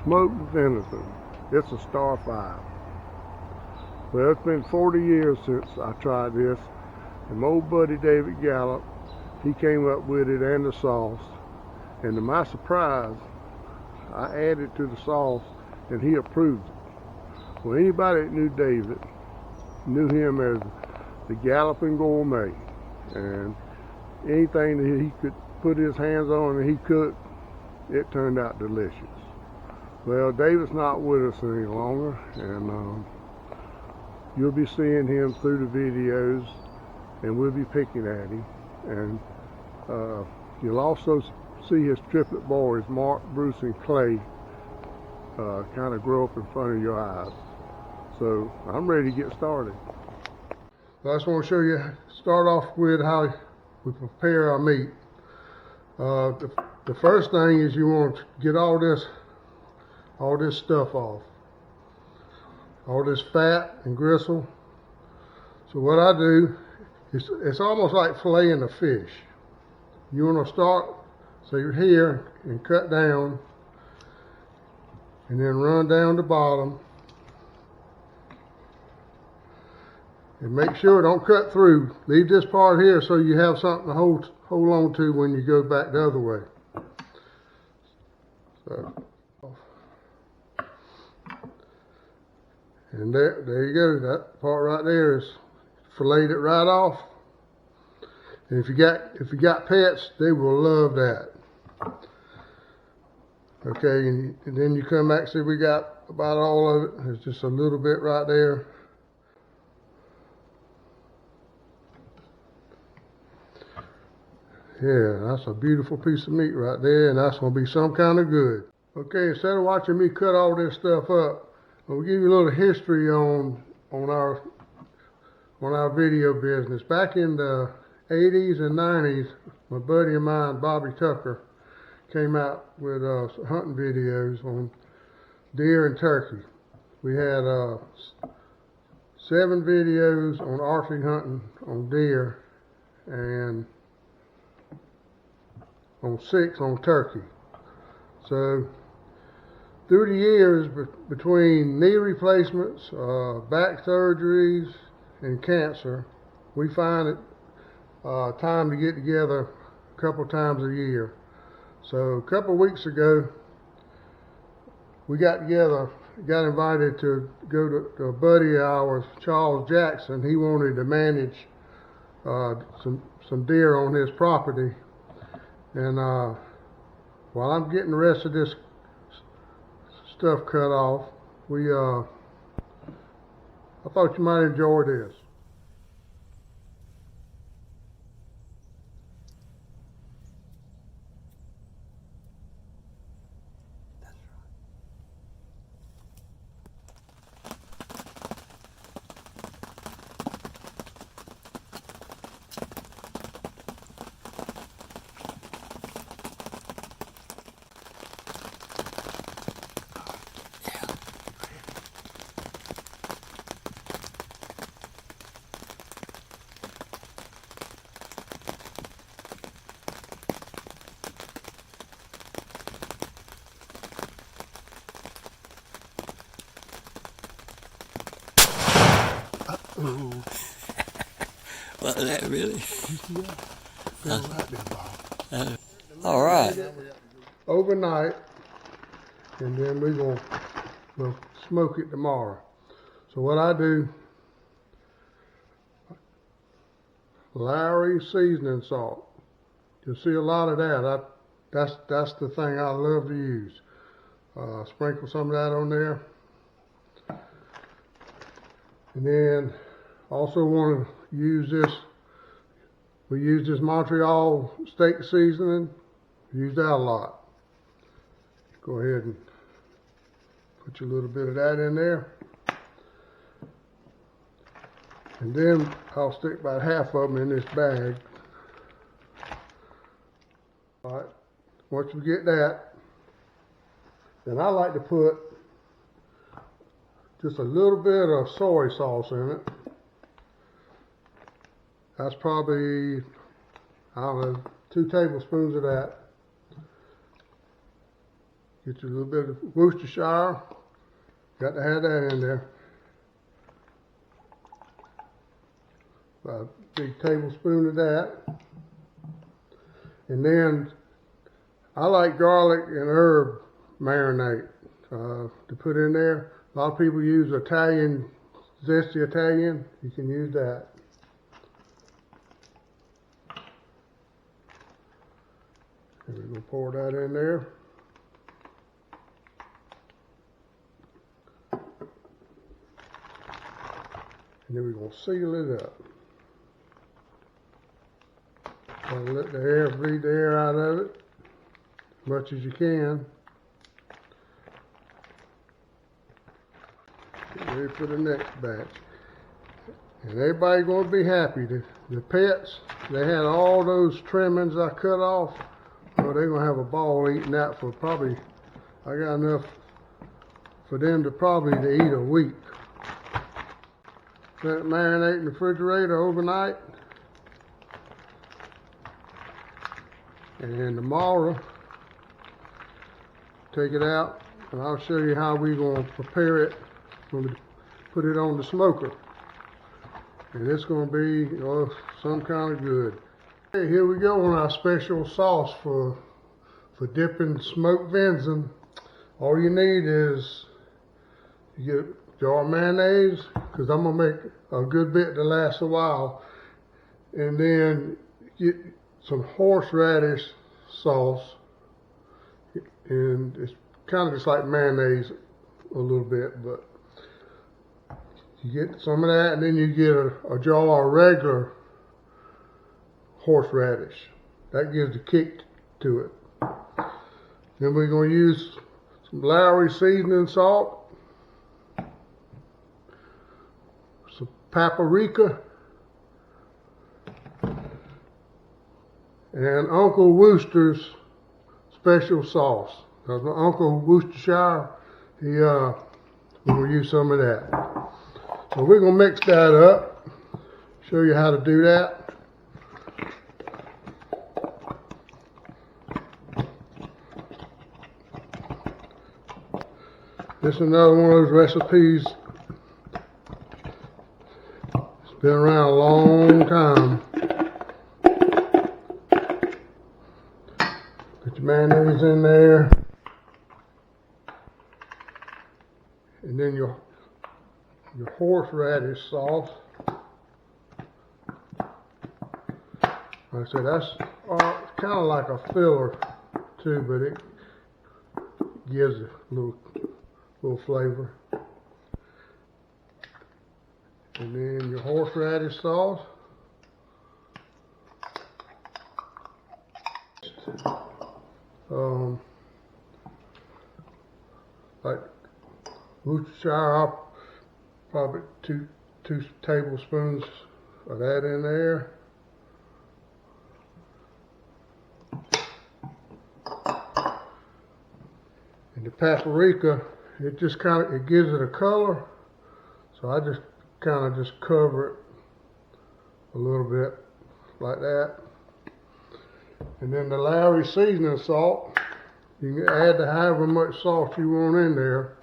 smoked venison. It's a star 5. Well, it's been 40 years since I tried this, and my old buddy David Gallup, he came up with it and the sauce, and to my surprise, I added to the sauce and he approved it. Well, anybody that knew David knew him as the Galloping Gourmet, and anything that he could put his hands on and he cooked, it turned out delicious. Well, David's not with us any longer, and you'll be seeing him through the videos, and we'll be picking at him. And you'll also see his triplet boys, Mark, Bruce, and Clay, kind of grow up in front of your eyes. So I'm ready to get started. So I just want to show you, start off with how we prepare our meat. The first thing is you want to get all this stuff off, all this fat and gristle. So what I do is, it's almost like filleting a fish. You want to start, so you're here and cut down, and then run down the bottom, and make sure don't cut through. Leave this part here so you have something to hold on to when you go back the other way. So, and there you go. That part right there is filleted it right off. And if you got pets, they will love that. Okay, and then you come back, see we got about all of it. There's just a little bit right there. Yeah, that's a beautiful piece of meat right there, and that's gonna be some kind of good. Okay, instead of watching me cut all this stuff up, I'll give you a little history on our video business. Back in the 80s and 90s, my buddy of mine, Bobby Tucker, came out with hunting videos on deer and turkey. We had 7 videos on archery hunting on deer, and on 6 on turkey. So through the years, between knee replacements, back surgeries, and cancer, we find it time to get together a couple times a year. So a couple of weeks ago, we got together, got invited to go to a buddy of ours, Charles Jackson. He wanted to manage some deer on his property. And while I'm getting the rest of this stuff cut off, I thought you might enjoy this. Well, that really? Yeah. Right there, Bob. All right. Overnight, and then we'll smoke it tomorrow. So what I do, Lowry seasoning salt. You'll see a lot of that. That's the thing I love to use. Sprinkle some of that on there. And then also want to use this. We use this Montreal steak seasoning. Use that a lot. Go ahead and put a little bit of that in there. And then I'll stick about half of them in this bag. All right. Once you get that, then I like to put just a little bit of soy sauce in it. That's probably, I don't know, 2 tablespoons of that. Get you a little bit of Worcestershire. Got to have that in there. About a big tablespoon of that. And then I like garlic and herb marinade to put in there. A lot of people use Italian, zesty Italian. You can use that. And we're going to pour that in there. And then we're going to seal it up. Gonna let the air, breathe the air out of it as much as you can. Get ready for the next batch. And everybody's going to be happy. The pets, they had all those trimmings I cut off. Well, they're going to have a ball eating that for probably, I got enough for them to probably to eat a week. Let it marinate in the refrigerator overnight. And tomorrow, take it out, and I'll show you how we're going to prepare it when we put it on the smoker. And it's going to be some kind of good. Okay, here we go on our special sauce for dipping smoked venison. All you need is you get a jar of mayonnaise, because I'm going to make a good bit to last a while. And then get some horseradish sauce, and it's kind of just like mayonnaise a little bit, but you get some of that, and then you get a jar of regular horseradish. That gives a kick to it. Then we're going to use some Lowry seasoning salt, some paprika, and Uncle Wooster's special sauce. Because my Uncle Worcestershire, we're going to use some of that. So we're going to mix that up, show you how to do that. This is another one of those recipes. It's been around a long time. Put your mayonnaise in there, and then your horseradish sauce. Like I said, that's kind of like a filler too, but it gives a little flavor. And then your horseradish sauce. Like Worcestershire, probably two tablespoons of that in there. And the paprika, it just it gives it a color, so I just kind of just cover it a little bit like that. And then the Lowry seasoning salt, you can add to however much salt you want in there.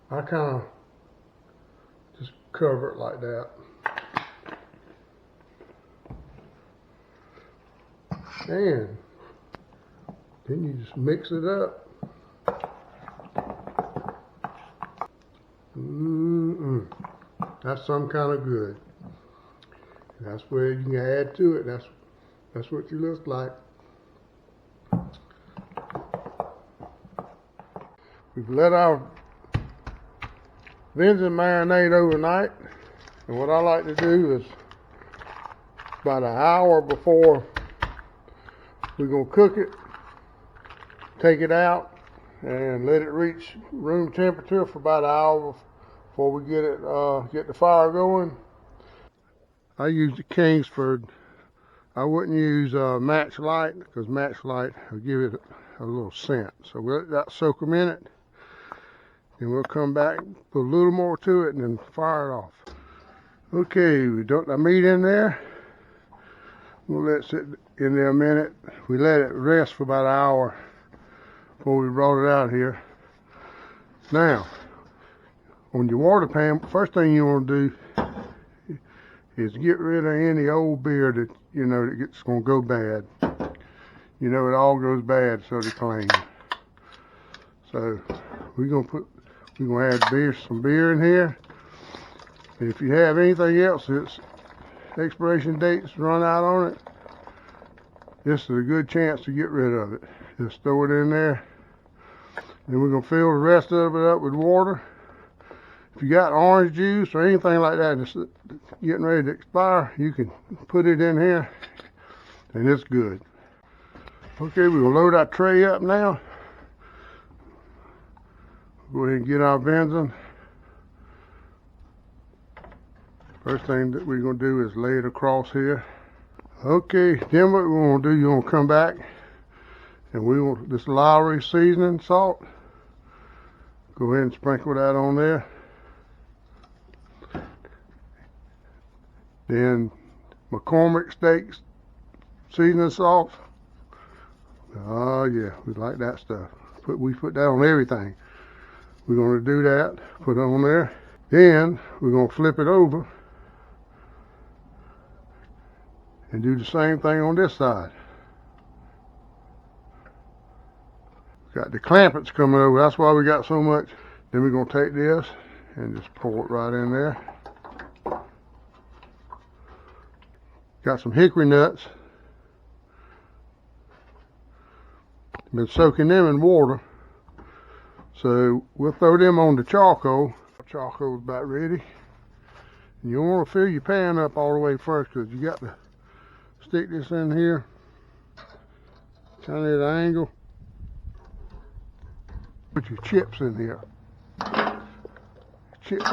I kind of just cover it like that. And then you just mix it up. That's some kind of good. That's where you can add to it. That's what you look like. We've let our venison marinate overnight, and what I like to do is about an hour before we're going to cook it, take it out and let it reach room temperature for about an hour before we get the fire going. I use the Kingsford. I wouldn't use Match Light, because Match Light will give it a little scent. So we'll let that soak a minute, and we'll come back, put a little more to it, and then fire it off. Okay, we dumped our meat in there. We'll let it sit in there a minute. We let it rest for about an hour, before we brought it out here. Now, on your water pan, first thing you want to do is get rid of any old beer that you know that gets gonna go bad. You know it all goes bad, so they claim. So we're gonna add some beer in here. And if you have anything else that's expiration dates run out on it, this is a good chance to get rid of it. Just throw it in there. Then we're gonna fill the rest of it up with water. If you got orange juice or anything like that that's getting ready to expire, you can put it in here and it's good. Okay, we're gonna load our tray up now. Go ahead and get our venison. First thing that we're gonna do is lay it across here. Okay, then what we're gonna do, you're gonna come back and we want this Lowry seasoning salt. Go ahead and sprinkle that on there. Then McCormick steaks seasoning salt. Oh yeah, we like that stuff. We put that on everything. We're gonna do that, put it on there. Then we're gonna flip it over and do the same thing on this side. Got the clampets coming over, that's why we got so much. Then we're gonna take this and just pour it right in there. Got some hickory nuts. Been soaking them in water. So we'll throw them on the charcoal. Charcoal's about ready. And you want to fill your pan up all the way first, because you got to stick this in here, kind of at an angle. Put your chips in here. Chips.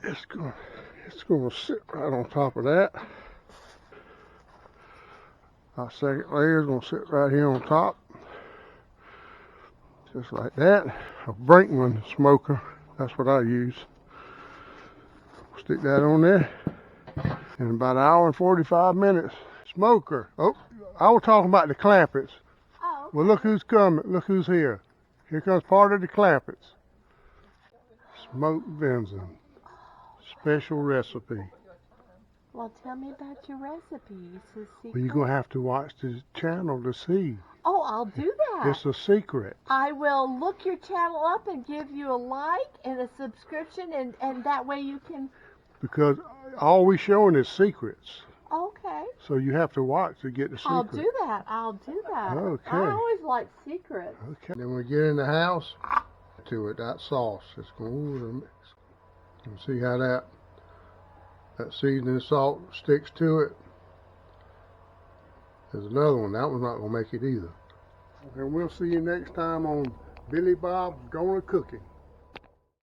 It's gonna sit right on top of that. Our second layer is gonna sit right here on top. Just like that. A Brinkman smoker, that's what I use. Stick that on there. In about an hour and 45 minutes. Smoker. Oh, I was talking about the clampets. Oh, okay. Well, look who's coming. Look who's here. Here comes part of the clampets. Smoked venison. Special recipe. Well, tell me about your recipe. Well, you're going to have to watch the channel to see. Oh, I'll do that. It's a secret. I will look your channel up and give you a like and a subscription, and that way you can... Because all we're showing is secrets. Okay. So you have to watch to get the secret. I'll do that. I'll do that. Okay. I always like secrets. Okay. Then we get in the house to it, that sauce. It's going to mix. You see how that seasoning salt sticks to it. There's another one. That one's not going to make it either. And we'll see you next time on Billy Bob's Gonna Cooking.